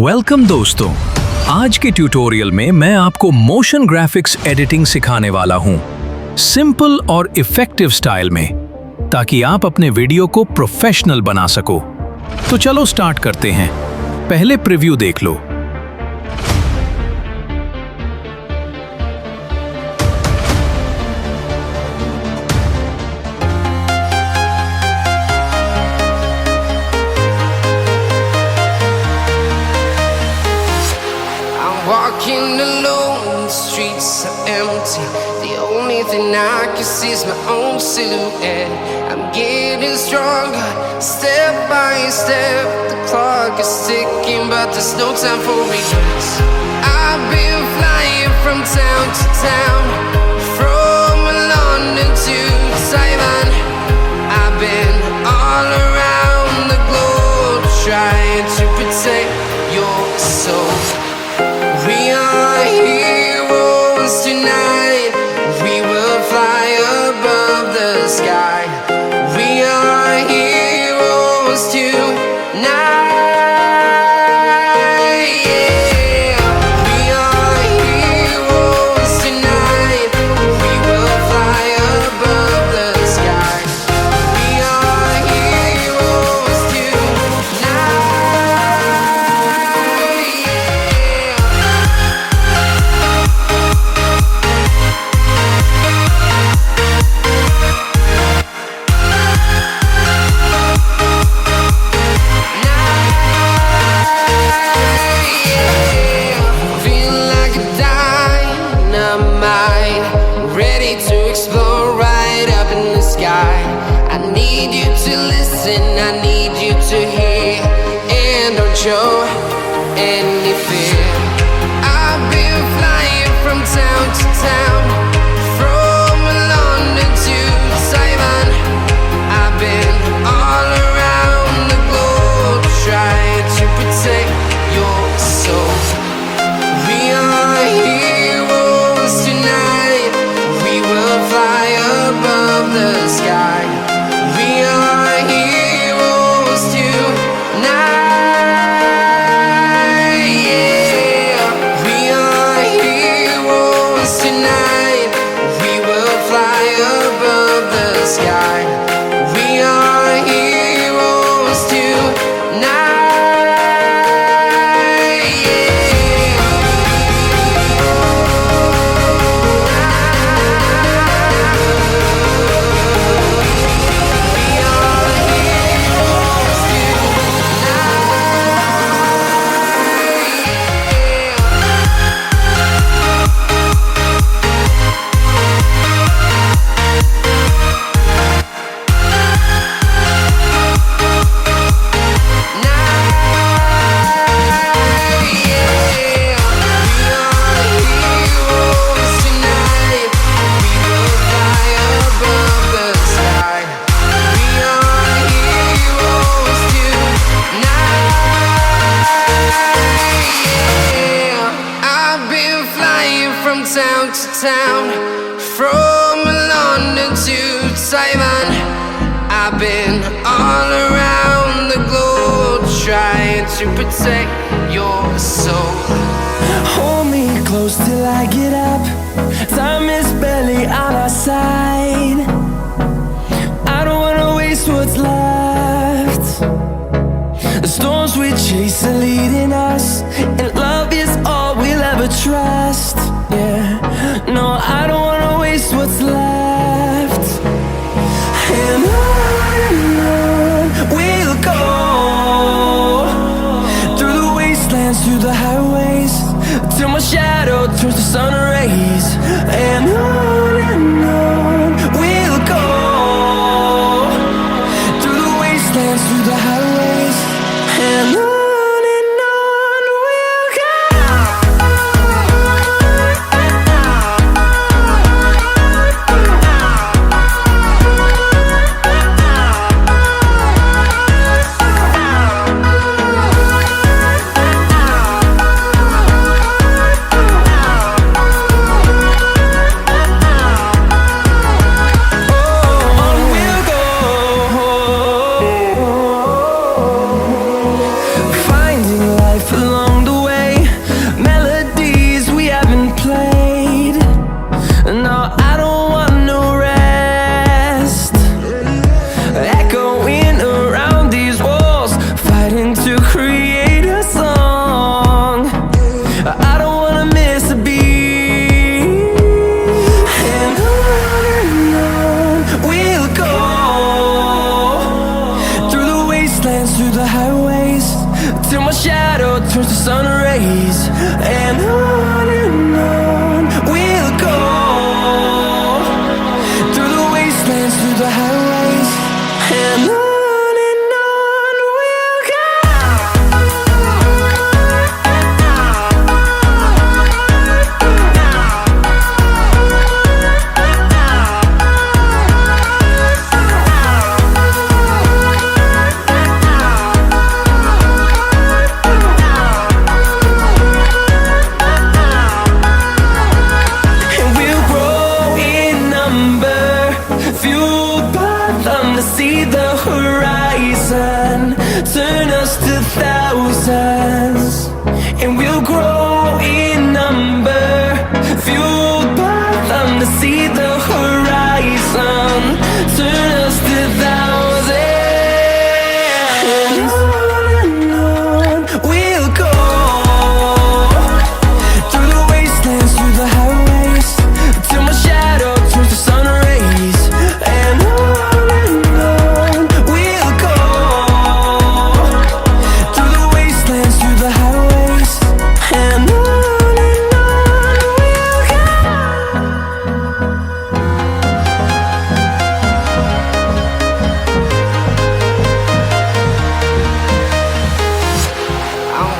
Welcome दोस्तों, आज के ट्यूटोरियल में मैं आपको मोशन ग्राफिक्स एडिटिंग सिखाने वाला हूं, सिंपल और इफेक्टिव स्टाइल में, ताकि आप अपने वीडियो को प्रोफेशनल बना सको। तो चलो स्टार्ट करते हैं। पहले प्रीव्यू देख लो। Walking alone, the streets are empty. The only thing I can see is my own silhouette. I'm getting stronger, step by step. The clock is ticking, but there's no time for me. I've been flying from town to town, from London to Taiwan. I've been all around the globe, trying to protect your soul. We are heroes tonight. We will fly above the sky. We are heroes tonight. Yeah. We are heroes tonight. We will fly above the sky. We are heroes tonight. I need you to hear and don't show any fear. I've been flying from town to town, from London to Taiwan. I've been all around the globe, trying to protect your soul. We are heroes tonight. We will fly above the sky. We are heroes tonight. Yeah. We are heroes tonight. We will fly above the sky. We are heroes tonight. Yeah. Town to town, from London to Taiwan. I've been all around the globe, trying to protect your soul. Hold me close till I get up. Time is barely on our side. I don't wanna waste what's left. The storms we chase are leading us, and love is all we'll ever trust. Yeah, no, I don't wanna waste what's left. And on we'll go, through the wastelands, through the highways, till my shadow turns to sun rays. And on we'll go, through the wastelands, through the highways, and on we'll go. turns to sun rays, and on we'll go, through the wastelands, through the highways, and on we'll go. See the horizon, turn us to thousands, and we'll grow in number, fueled by them to see the horizon, turn us to thousands, and on we'll go, through the wastelands, through the highways, till my shadow turns to sun rays, and on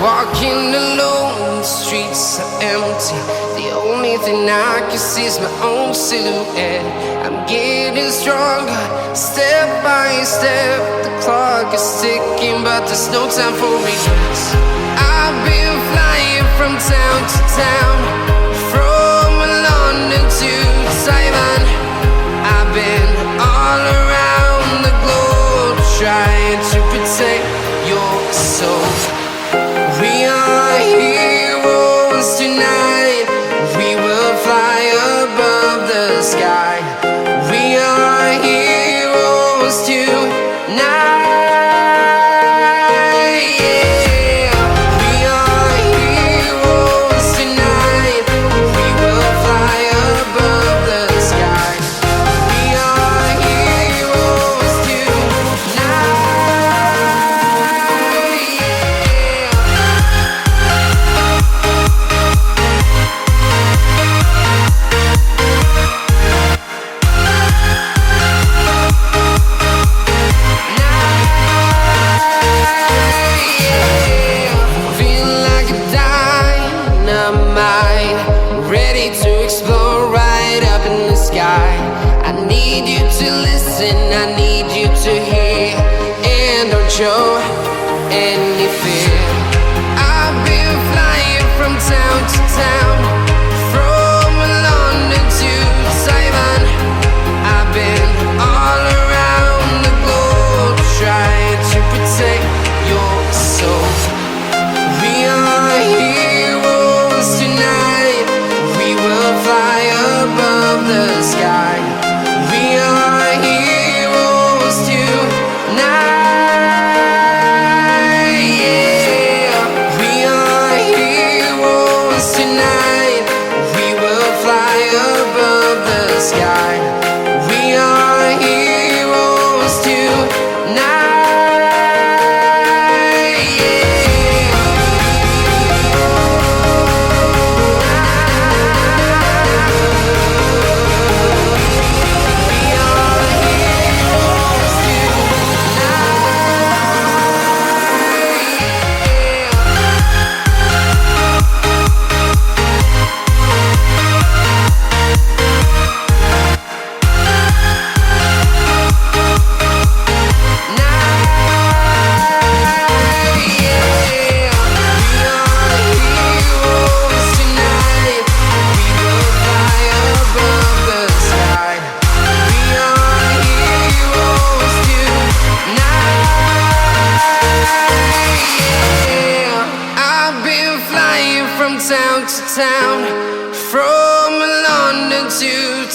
walking alone, the streets are empty. The only thing I can see is my own silhouette. I'm getting stronger, step by step. The clock is ticking, but there's no time for regrets. I've been flying from town to town, from London to Taiwan. I've been all around the globe, trying to protect your soul. We are heroes tonight. We will fly above the sky. We are heroes tonight. Yeah. We are heroes tonight. We will fly above the sky. We are heroes tonight. Ready to explore right up in the sky. I need you to listen, I need you to hear, and don't show any fear. I've been flying from town to town, from London to Taiwan. I've been all around the globe, trying to protect your soul. We are heroes tonight. We will fly above the sky. We are heroes tonight. Yeah. We are heroes tonight. We will fly above the sky. We are heroes tonight. Town to town, from London to